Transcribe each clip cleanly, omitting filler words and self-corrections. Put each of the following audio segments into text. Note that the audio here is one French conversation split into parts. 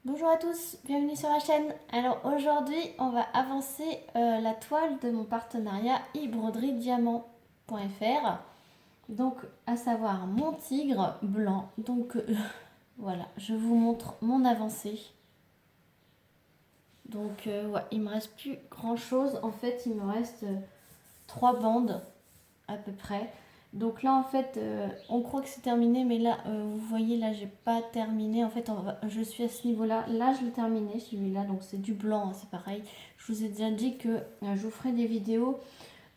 Bonjour à tous, bienvenue sur la chaîne. Alors aujourd'hui, on va avancer la toile de mon partenariat e-broderie-diamant.fr. Donc, à savoir mon tigre blanc. Donc, voilà, je vous montre mon avancée. Donc, ouais, il me reste plus grand chose. En fait, il me reste 3 bandes à peu près. Donc là, en fait, on croit que c'est terminé, mais là, vous voyez, là, j'ai pas terminé. En fait, je suis à ce niveau-là. Là, je l'ai terminé, celui-là. Donc, c'est du blanc, hein, c'est pareil. Je vous ai déjà dit que je vous ferai des vidéos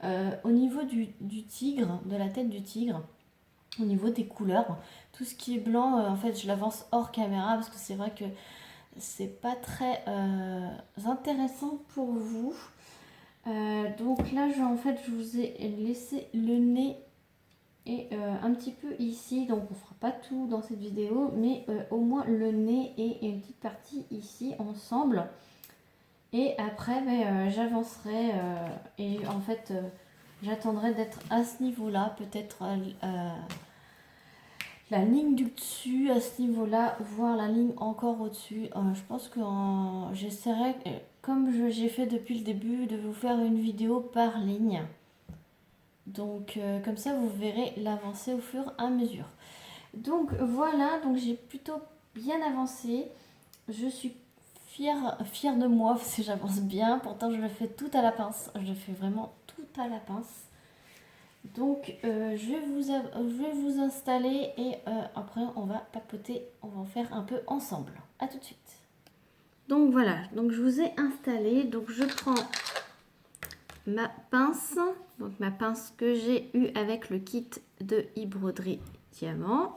au niveau du tigre, de la tête du tigre, au niveau des couleurs. Tout ce qui est blanc, en fait, je l'avance hors caméra parce que c'est vrai que c'est pas très intéressant pour vous. Donc là, en fait, je vous ai laissé le nez et un petit peu ici, donc on fera pas tout dans cette vidéo, mais au moins le nez et une petite partie ici ensemble. Et après, j'avancerai et en fait, j'attendrai d'être à ce niveau-là, peut-être la ligne du dessus à ce niveau-là, voire la ligne encore au-dessus. Je pense que j'essaierai, comme j'ai fait depuis le début, de vous faire une vidéo par ligne. Donc comme ça, vous verrez l'avancée au fur et à mesure. Donc voilà, donc j'ai plutôt bien avancé. Je suis fière de moi parce que j'avance bien. Pourtant, je le fais tout à la pince. Je le fais vraiment tout à la pince. Donc je vais vous installer et après on va papoter. On va en faire un peu ensemble. A tout de suite. Donc voilà, donc je vous ai installé. Donc je prends ma pince. Donc ma pince que j'ai eue avec le kit de e-broderie diamant,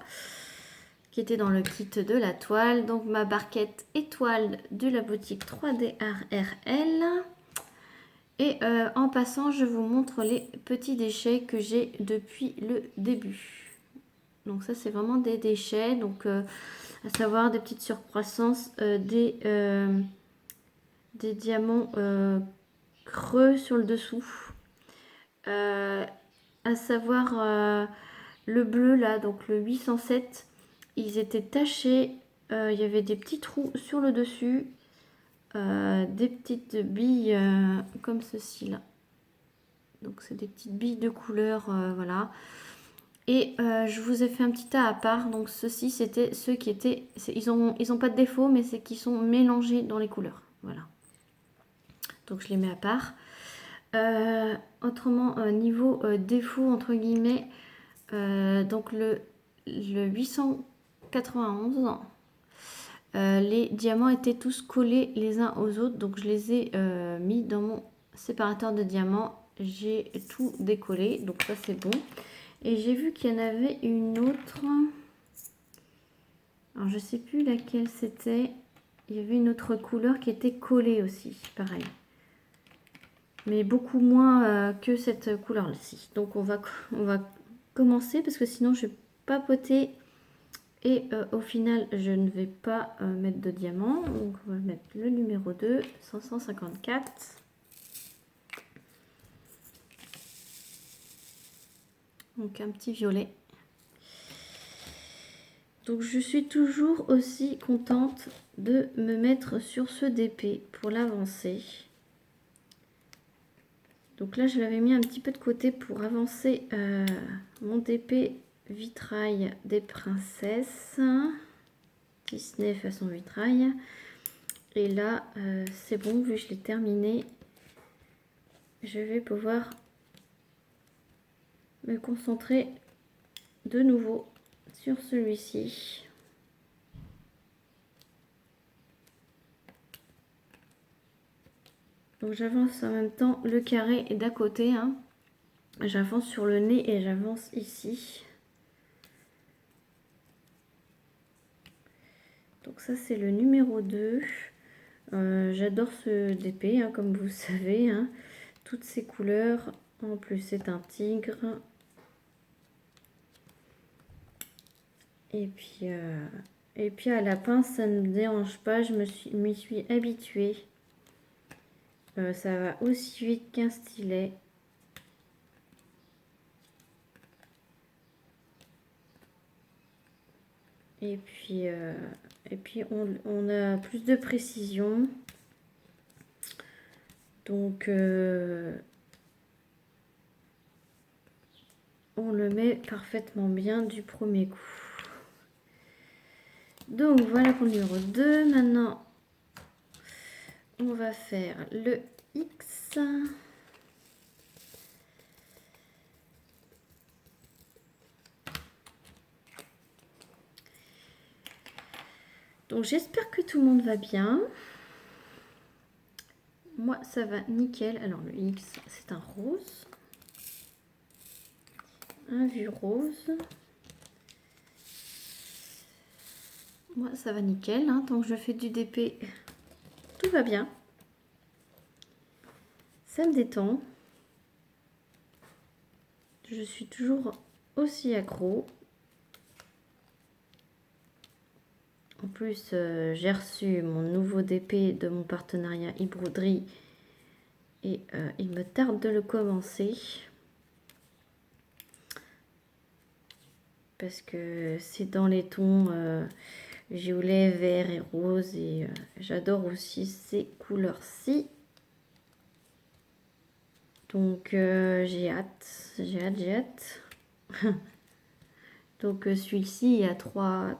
qui était dans le kit de la toile. Donc ma barquette étoile de la boutique 3D RRL. Et en passant, je vous montre les petits déchets que j'ai depuis le début. Donc ça, c'est vraiment des déchets. Donc à savoir des petites surcroissances, des diamants creux sur le dessous. À savoir le bleu là, donc le 807, ils étaient tachés. Il y avait des petits trous sur le dessus, des petites billes comme ceci là. Donc c'est des petites billes de couleur, voilà. Et je vous ai fait un petit tas à part. Donc ceux-ci, c'était ceux qui étaient, ils ont pas de défaut, mais c'est qu'ils sont mélangés dans les couleurs, voilà. Donc je les mets à part. Autrement, niveau défaut entre guillemets, donc le 891, les diamants étaient tous collés les uns aux autres, donc je les ai mis dans mon séparateur de diamants. J'ai tout décollé, donc ça c'est bon. Et j'ai vu qu'il y en avait une autre, alors je sais plus laquelle c'était. Il y avait une autre couleur qui était collée aussi, pareil, mais beaucoup moins que cette couleur-ci. Donc on va commencer parce que sinon je vais papoter et au final je ne vais pas mettre de diamant. Donc on va mettre le numéro 2, 554. Donc un petit violet. Donc je suis toujours aussi contente de me mettre sur ce DP pour l'avancer. Donc là je l'avais mis un petit peu de côté pour avancer mon DP vitrail des princesses. Disney façon vitrail. Et là c'est bon, vu que je l'ai terminé, je vais pouvoir me concentrer de nouveau sur celui-ci. Donc j'avance en même temps le carré d'à côté, hein. J'avance sur le nez et j'avance ici. Donc ça c'est le numéro 2. J'adore ce DP, hein, comme vous savez, hein. Toutes ces couleurs. En plus c'est un tigre. Et puis à la pince ça ne me dérange pas, je m'y suis habituée. Ça va aussi vite qu'un stylet. Et puis Et puis on a plus de précision. Donc on le met parfaitement bien du premier coup. Donc voilà pour le numéro 2. Maintenant, on va faire le X. Donc j'espère que tout le monde va bien. Moi, ça va nickel. Alors le X, c'est un rose. Un vu rose. Moi, ça va nickel. Hein. Tant que je fais du DP, tout va bien. Ça me détend. Je suis toujours aussi accro. En plus, j'ai reçu mon nouveau DP de mon partenariat e-broderie et il me tarde de le commencer. Parce que c'est dans les tons violet, vert et rose et j'adore aussi ces couleurs-ci. Donc j'ai hâte, j'ai hâte, j'ai hâte. Donc celui-ci, il y a trois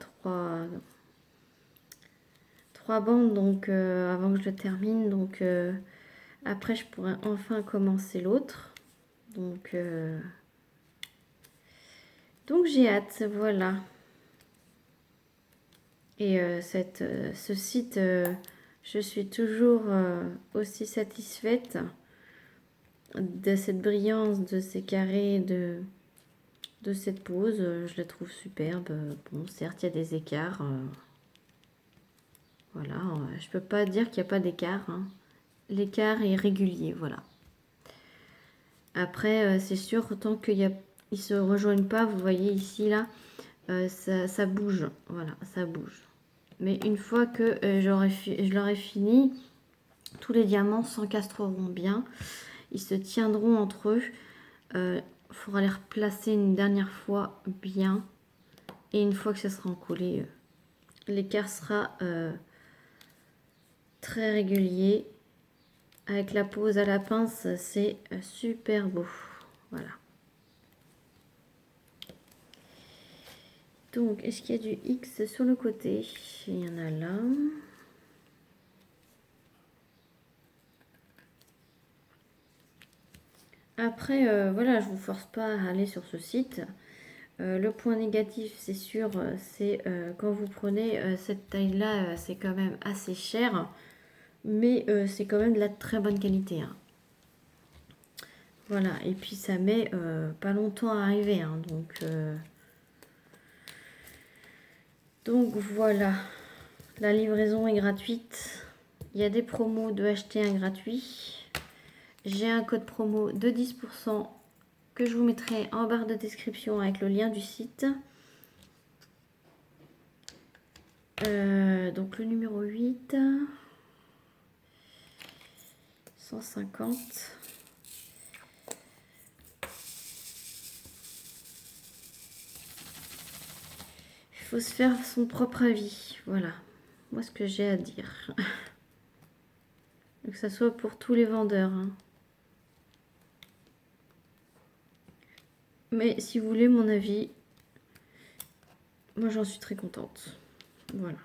bandes donc avant que je le termine. Donc après, je pourrais enfin commencer l'autre. Donc j'ai hâte, voilà. Et ce site, je suis toujours aussi satisfaite de cette brillance, de ces carrés, de cette pose. Je la trouve superbe. Bon, certes, il y a des écarts. Voilà, je peux pas dire qu'il n'y a pas d'écart. Hein. L'écart est régulier, voilà. Après, c'est sûr, tant qu'ils ne se rejoignent pas, vous voyez ici, là, ça bouge. Voilà, ça bouge. Mais une fois que je l'aurai fini, tous les diamants s'encastreront bien. Ils se tiendront entre eux. Il faudra les replacer une dernière fois bien. Et une fois que ça sera encollé, l'écart sera très régulier. Avec la pose à la pince, c'est super beau. Voilà. Donc, est-ce qu'il y a du X sur le côté? Il y en a là. Après, voilà, je vous force pas à aller sur ce site. Le point négatif, c'est sûr, c'est quand vous prenez cette taille-là, c'est quand même assez cher. Mais c'est quand même de la très bonne qualité. Hein. Voilà, et puis ça met pas longtemps à arriver. Hein, donc voilà, la livraison est gratuite. Il y a des promos de acheter un gratuit. J'ai un code promo de 10% que je vous mettrai en barre de description avec le lien du site. Donc le numéro 8, 150. Il faut se faire son propre avis. Voilà, moi ce que j'ai à dire. Que ça soit pour tous les vendeurs. Hein. Mais si vous voulez mon avis, moi j'en suis très contente. Voilà.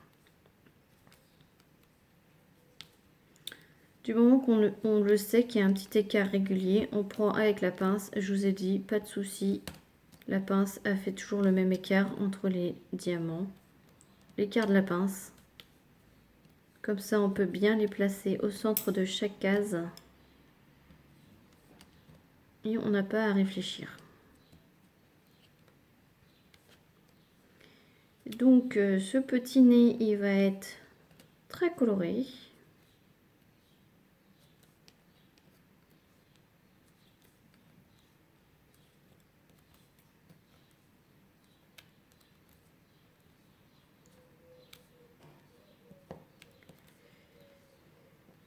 Du moment qu'on le sait qu'il y a un petit écart régulier, on prend avec la pince. Je vous ai dit, pas de souci. La pince a fait toujours le même écart entre les diamants. L'écart de la pince. Comme ça, on peut bien les placer au centre de chaque case. Et on n'a pas à réfléchir. Donc, ce petit nez, il va être très coloré.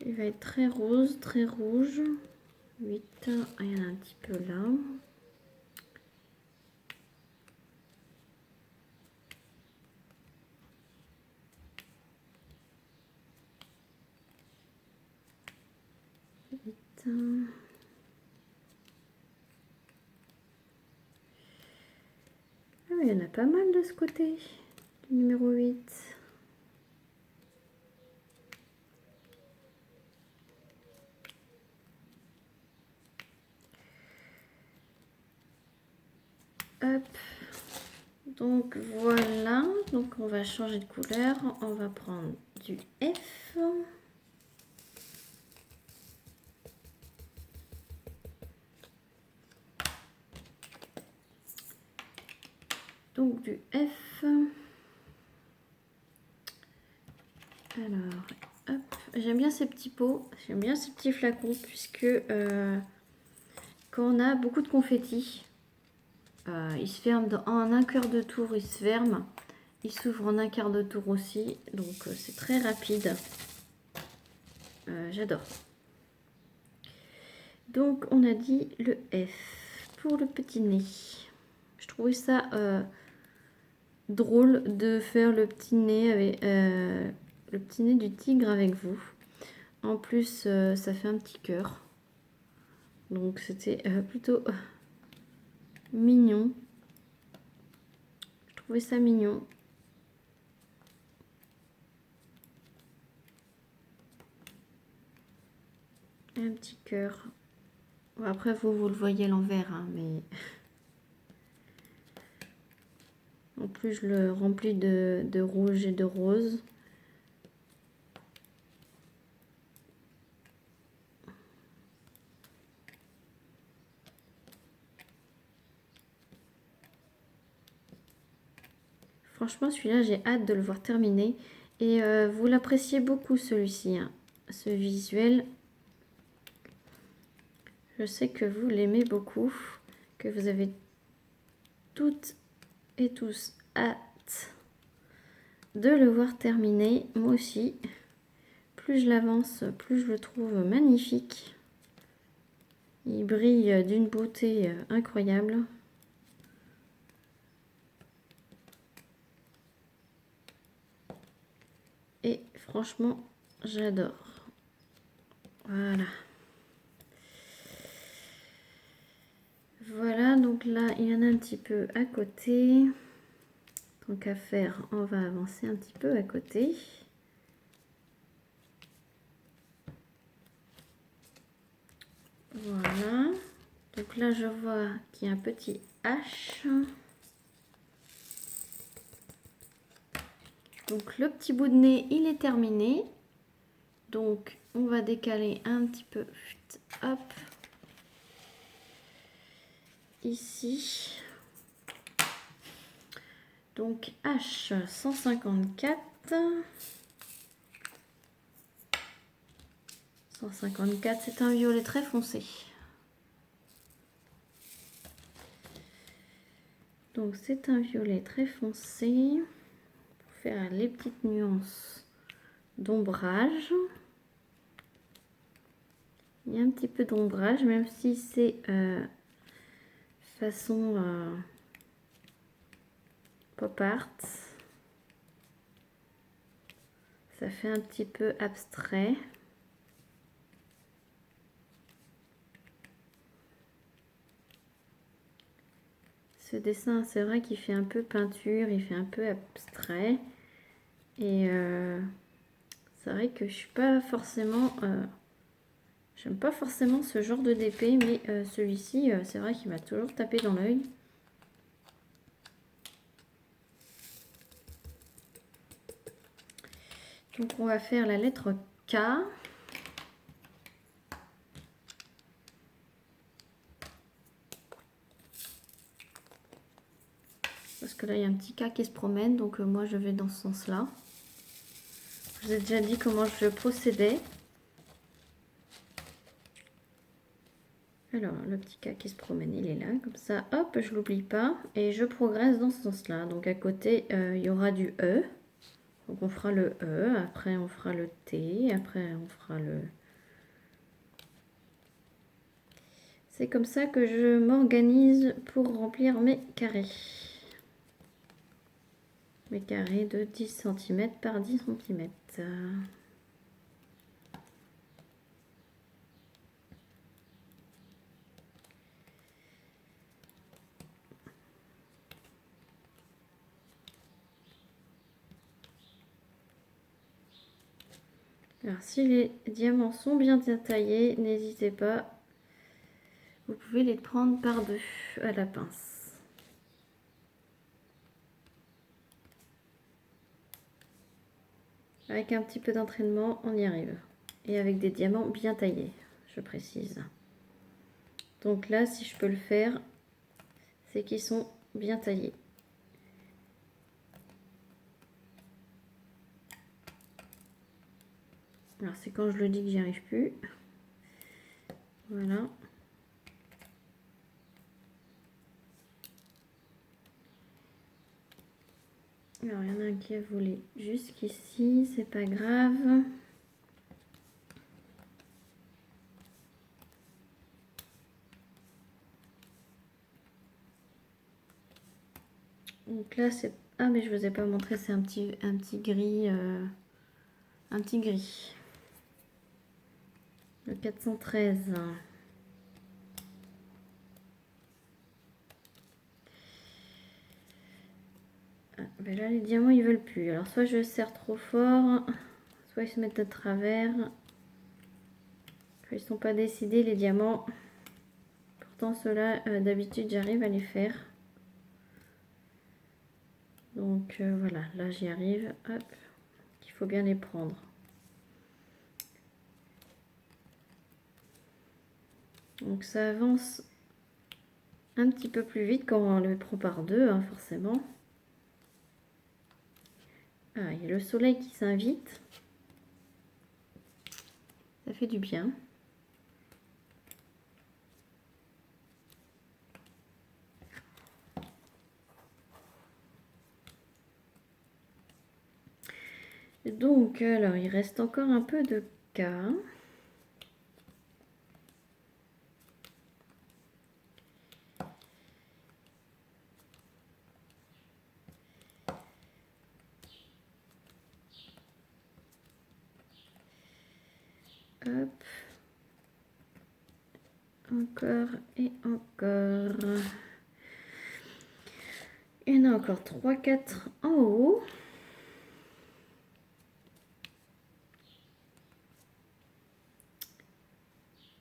Il va être très rose, très rouge. 8, il y en a un petit peu là. Ah, il y en a pas mal de ce côté, du numéro 8. Hop. Donc voilà, donc on va changer de couleur, on va prendre du F. Donc du F. Alors, hop, j'aime bien ces petits pots, j'aime bien ces petits flacons puisque quand on a beaucoup de confettis, il se ferme en un quart de tour, il se ferme. Il s'ouvre en un quart de tour aussi, donc c'est très rapide. J'adore. Donc on a dit le F pour le petit nez. Je trouvais ça drôle de faire le petit nez avec le petit nez du tigre avec vous. En plus, ça fait un petit cœur. Donc c'était plutôt mignon. Je trouvais ça mignon. Un petit cœur. Bon, après, vous le voyez à l'envers, hein, mais... En plus, je le remplis de rouge et de rose. Franchement, celui-là, j'ai hâte de le voir terminer. Et vous l'appréciez beaucoup, celui-ci, hein, ce visuel. Je sais que vous l'aimez beaucoup, que vous avez toutes et tous hâte de le voir terminer. Moi aussi, plus je l'avance, plus je le trouve magnifique. Il brille d'une beauté incroyable. Et franchement, j'adore. Voilà. Voilà, donc là, il y en a un petit peu à côté. Tant qu'à faire, on va avancer un petit peu à côté. Voilà. Donc là, je vois qu'il y a un petit H. Donc le petit bout de nez, il est terminé. Donc on va décaler un petit peu. Hop. Ici. Donc H 154. 154, c'est un violet très foncé. Donc c'est un violet très foncé. Pour faire les petites nuances d'ombrage. Il y a un petit peu d'ombrage, même si c'est façon pop art. Ça fait un petit peu abstrait. Ce dessin, c'est vrai qu'il fait un peu peinture, il fait un peu abstrait. Et c'est vrai que je suis pas forcément... j'aime pas forcément ce genre de DP, mais celui-ci, c'est vrai qu'il m'a toujours tapé dans l'œil. Donc on va faire la lettre K. Parce que là, il y a un petit K qui se promène, donc moi, je vais dans ce sens-là. Je vous ai déjà dit comment je procédais. Alors, le petit K qui se promène, il est là, comme ça, hop, je l'oublie pas. Et je progresse dans ce sens-là. Donc, à côté, il y aura du E. Donc, on fera le E, après, on fera le T, après, on fera le... C'est comme ça que je m'organise pour remplir mes carrés. Mes carrés de 10 cm par 10 cm. Alors si les diamants sont bien taillés, n'hésitez pas. Vous pouvez les prendre par deux à la pince. Avec un petit peu d'entraînement, on y arrive. Et avec des diamants bien taillés, je précise. Donc là, si je peux le faire, c'est qu'ils sont bien taillés. Alors c'est quand je le dis que j'y arrive plus. Voilà. Alors il y en a un qui a volé jusqu'ici, c'est pas grave. Donc là c'est... Ah mais je vous ai pas montré, c'est un petit gris. Un petit gris. Le 413. Ah, ben là les diamants ils veulent plus. Alors soit je serre trop fort, soit ils se mettent de travers. Ils sont pas décidés les diamants. Pourtant ceux-là d'habitude j'arrive à les faire. Donc voilà, là j'y arrive. Hop, il faut bien les prendre. Donc ça avance un petit peu plus vite quand on le prend par deux, hein, forcément. Ah, il y a le soleil qui s'invite. Ça fait du bien. Donc, alors, il reste encore un peu de cas. Hop. Encore et encore. Il y en a encore 3, 4 en haut.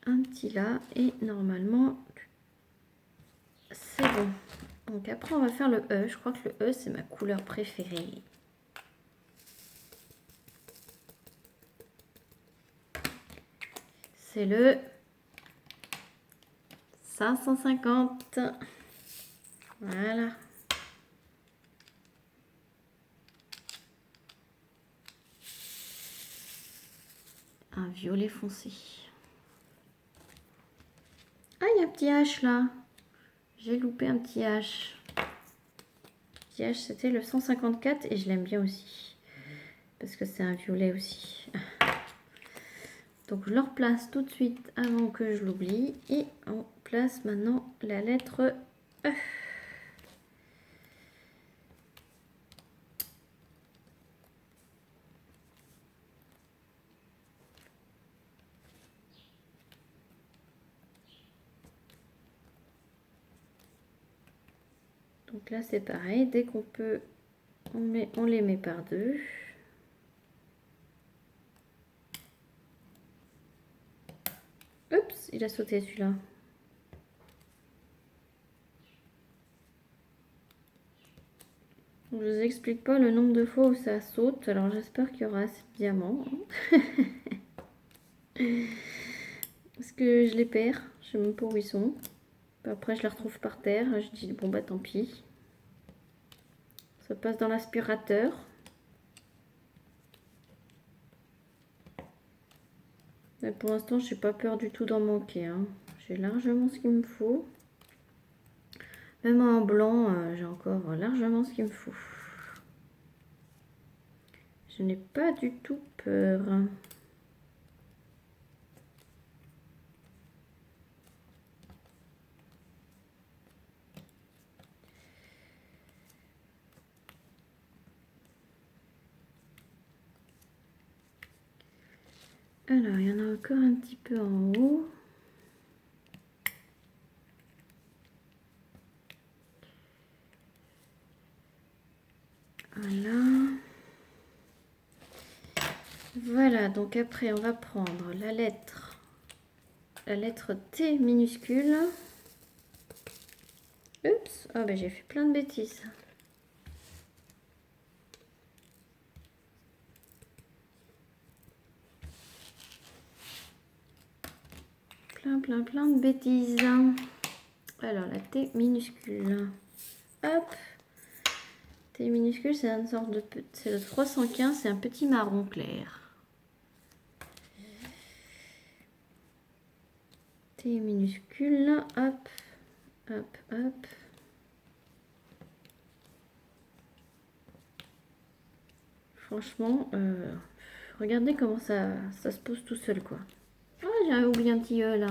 Un petit là et normalement c'est bon. Donc après on va faire le E. Je crois que le E c'est ma couleur préférée. C'est le 550. Voilà. Un violet foncé. Ah, il y a un petit H là. J'ai loupé un petit H. Le petit H, c'était le 154 et je l'aime bien aussi. Parce que c'est un violet aussi. Donc je le replace tout de suite avant que je l'oublie. Et on place maintenant la lettre E. Donc là c'est pareil, dès qu'on peut, on les met par deux. Oups, il a sauté celui-là. Je vous explique pas le nombre de fois où ça saute, alors j'espère qu'il y aura assez de diamants. Parce que je les perds, je sais même pas où ils sont. Après je les retrouve par terre, je dis bon bah tant pis. Ça passe dans l'aspirateur. Mais pour l'instant j'ai pas peur du tout d'en manquer, hein. J'ai largement ce qu'il me faut. Même en blanc, j'ai encore largement ce qu'il me faut. Je n'ai pas du tout peur. Alors, il y en a encore un petit peu en haut. Voilà. Voilà, donc après on va prendre la lettre T minuscule. Oups, oh ben j'ai fait plein de bêtises. Plein de bêtises. Alors la T minuscule. Hop. T minuscule, c'est une sorte de... C'est le 315, c'est un petit marron clair. T minuscule, hop, hop, hop. Franchement, regardez comment ça se pose tout seul, quoi. Ah, j'ai oublié un petit E, là.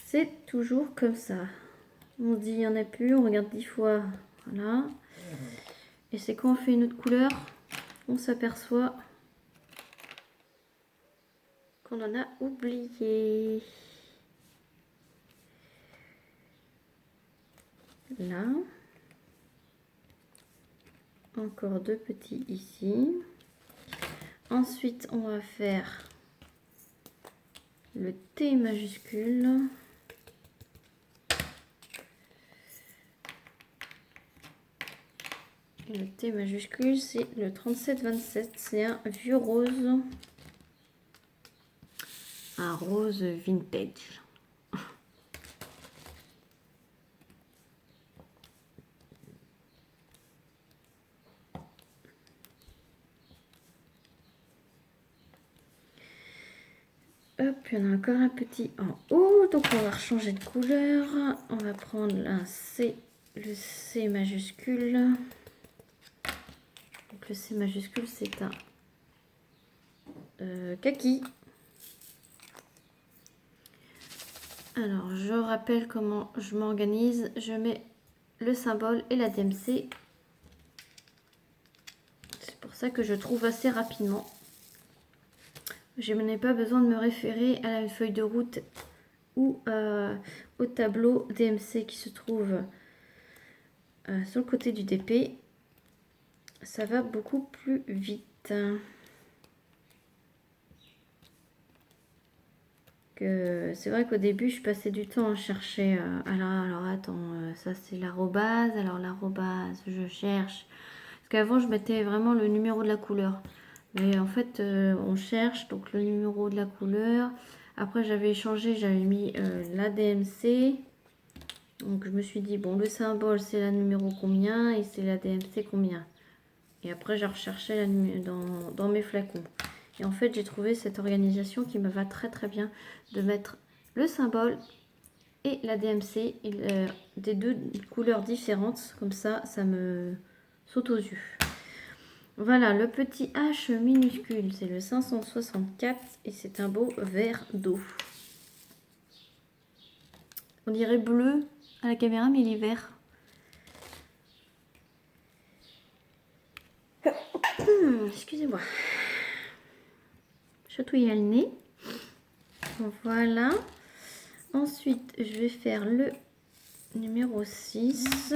C'est toujours comme ça. On se dit, il n'y en a plus, on regarde 10 fois. Voilà. Et c'est quand on fait une autre couleur, on s'aperçoit qu'on en a oublié. Là. Encore deux petits ici. Ensuite, on va faire le T majuscule. Et le T majuscule, c'est le 3727. C'est un vieux rose. Un rose vintage. Hop, il y en a encore un petit en haut. Donc on va changer de couleur. On va prendre un C, le C majuscule. Donc le C majuscule, c'est un kaki. Alors, je rappelle comment je m'organise. Je mets le symbole et la DMC. C'est pour ça que je trouve assez rapidement. Je n'ai pas besoin de me référer à la feuille de route ou au tableau DMC qui se trouve sur le côté du DP. Ça va beaucoup plus vite. C'est vrai qu'au début, je passais du temps à chercher. Alors attends, ça c'est l'arrobase. Alors l'arrobase, je cherche. Parce qu'avant, je mettais vraiment le numéro de la couleur. Mais en fait, on cherche donc le numéro de la couleur. Après, j'avais changé, j'avais mis la DMC. Donc, je me suis dit, bon, le symbole, c'est la numéro combien et c'est la DMC combien. Et après, j'ai recherché dans mes flacons. Et en fait, j'ai trouvé cette organisation qui me va très très bien de mettre le symbole et la DMC des deux couleurs différentes. Comme ça, ça me saute aux yeux. Voilà, le petit H minuscule, c'est le 564 et c'est un beau vert d'eau. On dirait bleu à la caméra, mais il est vert. Excusez-moi. Chatouiller le nez. Voilà. Ensuite, je vais faire le numéro 6.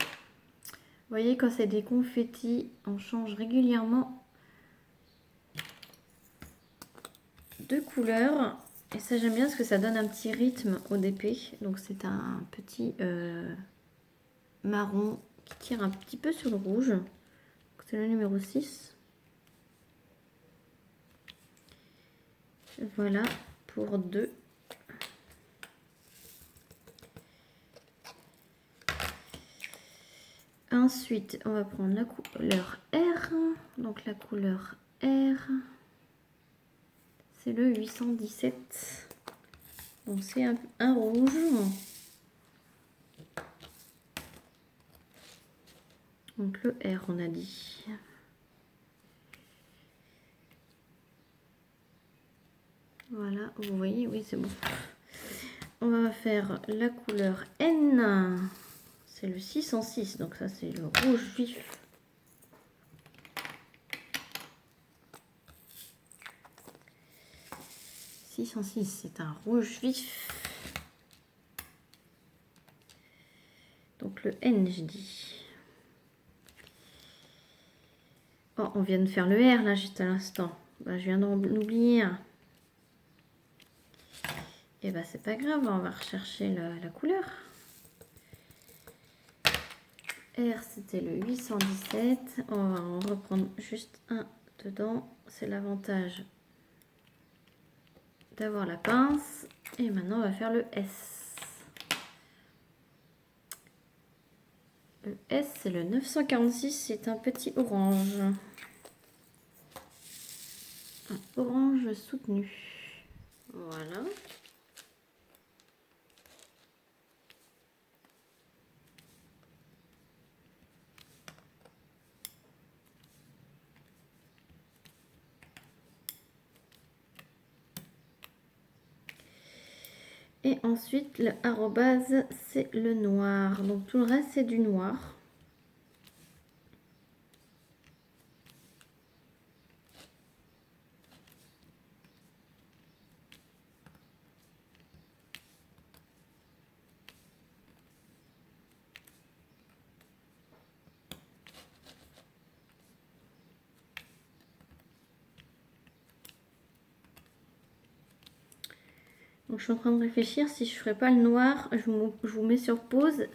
Vous voyez, quand c'est des confettis, on change régulièrement de couleur. Et ça, j'aime bien parce que ça donne un petit rythme au DP. Donc, c'est un petit marron qui tire un petit peu sur le rouge. C'est le numéro 6. Voilà, pour 2. Ensuite, on va prendre la couleur R. Donc, la couleur R, c'est le 817. Donc, c'est un rouge. Donc, le R, on a dit. Voilà, vous voyez, oui, c'est bon. On va faire la couleur N. C'est le 606, donc ça, c'est le rouge vif. C'est un rouge vif. Donc le N, j'ai dit. Oh, on vient de faire le R là juste à l'instant. Bah, je viens d'en oublier un. Et bah c'est pas grave, on va rechercher la couleur. R c'était le 817. On va en reprendre juste un dedans. C'est l'avantage d'avoir la pince. Et maintenant on va faire le S. Le S c'est le 946, c'est un petit orange. Un orange soutenu. Voilà. Et ensuite, le arrobase, c'est le noir. Donc tout le reste, c'est du noir. Donc je suis en train de réfléchir, si je ne ferais pas le noir, je vous mets sur pause.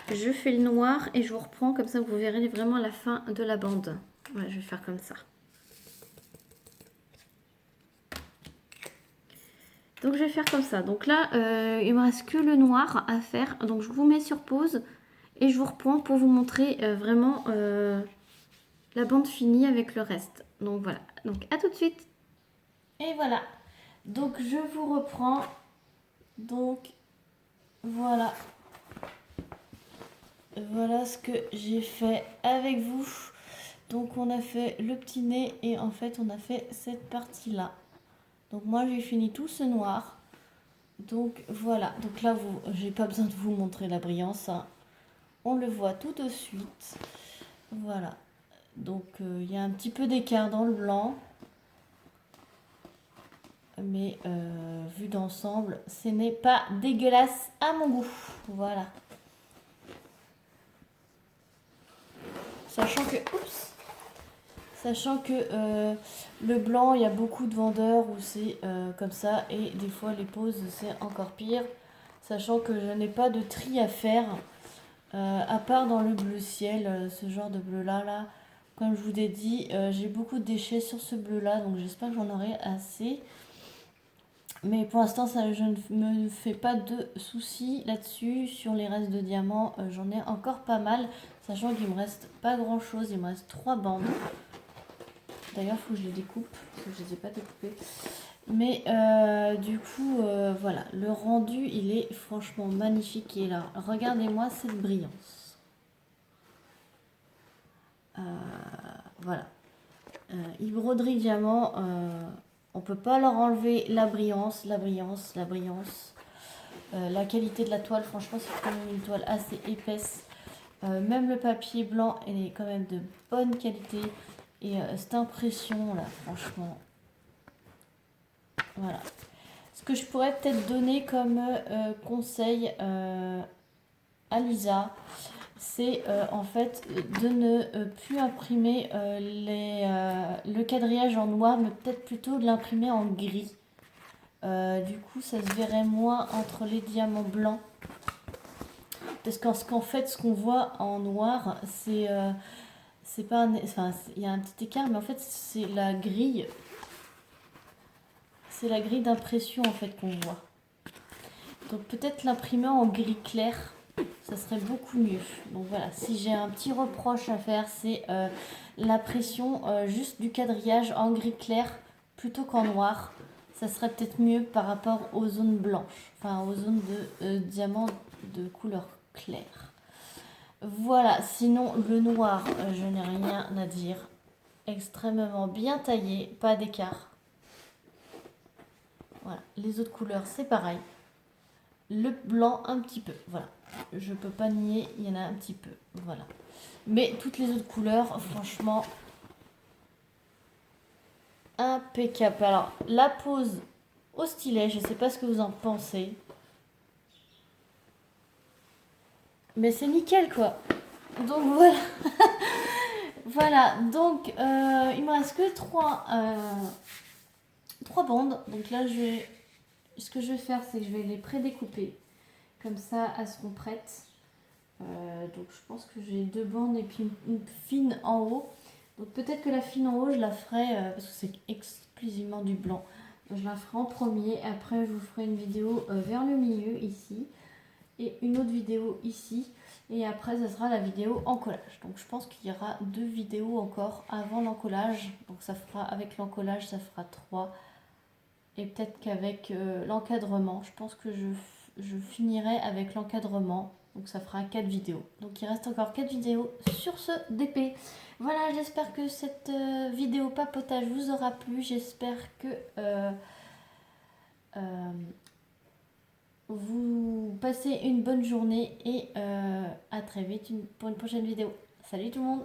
Je fais le noir et je vous reprends, comme ça vous verrez vraiment la fin de la bande. Ouais, je vais faire comme ça. Donc je vais faire comme ça. Donc là, il me reste que le noir à faire. Donc je vous mets sur pause et je vous reprends pour vous montrer vraiment la bande finie avec le reste. Donc voilà. Donc à tout de suite. Et voilà. Donc je vous reprends. Donc voilà. Voilà ce que j'ai fait avec vous. Donc on a fait le petit nez et en fait on a fait cette partie là. Donc moi j'ai fini tout ce noir. Donc voilà. Donc là j'ai pas besoin de vous montrer la brillance, hein. On le voit tout de suite. Voilà. Donc il y a un petit peu d'écart dans le blanc. Mais vu d'ensemble, ce n'est pas dégueulasse à mon goût. Voilà. Sachant que le blanc, il y a beaucoup de vendeurs où c'est comme ça. Et des fois, les poses, c'est encore pire. Sachant que je n'ai pas de tri à faire. À part dans le bleu ciel, ce genre de bleu-là. Là. Comme je vous ai dit, j'ai beaucoup de déchets sur ce bleu-là. Donc j'espère que j'en aurai assez. Mais pour l'instant, je ne me fais pas de soucis là-dessus. Sur les restes de diamants, j'en ai encore pas mal. Sachant qu'il me reste pas grand-chose. Il me reste 3 bandes. D'ailleurs, il faut que je les découpe. Parce que je ne les ai pas découpées. Mais du coup, voilà. Le rendu, il est franchement magnifique. Et là, regardez-moi cette brillance. Voilà. Broderie diamant... on peut pas leur enlever la brillance, la brillance, la brillance. La qualité de la toile, franchement, c'est quand même une toile assez épaisse. Même le papier blanc, elle est quand même de bonne qualité. Et cette impression là, franchement. Voilà. Ce que je pourrais peut-être donner comme conseil à Lisa, c'est en fait de ne plus imprimer le quadrillage en noir, mais peut-être plutôt de l'imprimer en gris. Du coup, ça se verrait moins entre les diamants blancs. Parce qu'en fait, ce qu'on voit en noir, c'est pas enfin, il y a un petit écart, mais en fait, c'est la grille. C'est la grille d'impression en fait qu'on voit. Donc peut-être l'imprimer en gris clair, ça serait beaucoup mieux. Donc voilà, si j'ai un petit reproche à faire, c'est l'impression juste du quadrillage en gris clair plutôt qu'en noir. Ça serait peut-être mieux par rapport aux zones blanches, enfin aux zones de diamants de couleur claire. Voilà, sinon le noir, je n'ai rien à dire. Extrêmement bien taillé, pas d'écart. Voilà, les autres couleurs c'est pareil. Le blanc un petit peu, voilà. Je peux pas nier, il y en a un petit peu, voilà. Mais toutes les autres couleurs, franchement, impeccable. Alors, la pose au stylet, je sais pas ce que vous en pensez. Mais c'est nickel quoi. Donc voilà. Voilà, donc il me reste que trois bandes. Donc là, ce que je vais faire, c'est que je vais les pré-découper. Comme ça, elles seront prêtes. Donc je pense que j'ai 2 bandes et puis une fine en haut. Donc peut-être que la fine en haut, je la ferai, parce que c'est exclusivement du blanc. Donc, je la ferai en premier. Après, je vous ferai une vidéo vers le milieu, ici. Et une autre vidéo ici. Et après, ça sera la vidéo en collage. Donc je pense qu'il y aura 2 vidéos encore avant l'encollage. Donc ça fera, avec l'encollage, ça fera 3. Et peut-être qu'avec l'encadrement, je pense que je finirai avec l'encadrement. Donc ça fera 4 vidéos. Donc il reste encore 4 vidéos sur ce DP. Voilà, j'espère que cette vidéo papotage vous aura plu. J'espère que vous passez une bonne journée et à très vite pour une prochaine vidéo. Salut tout le monde!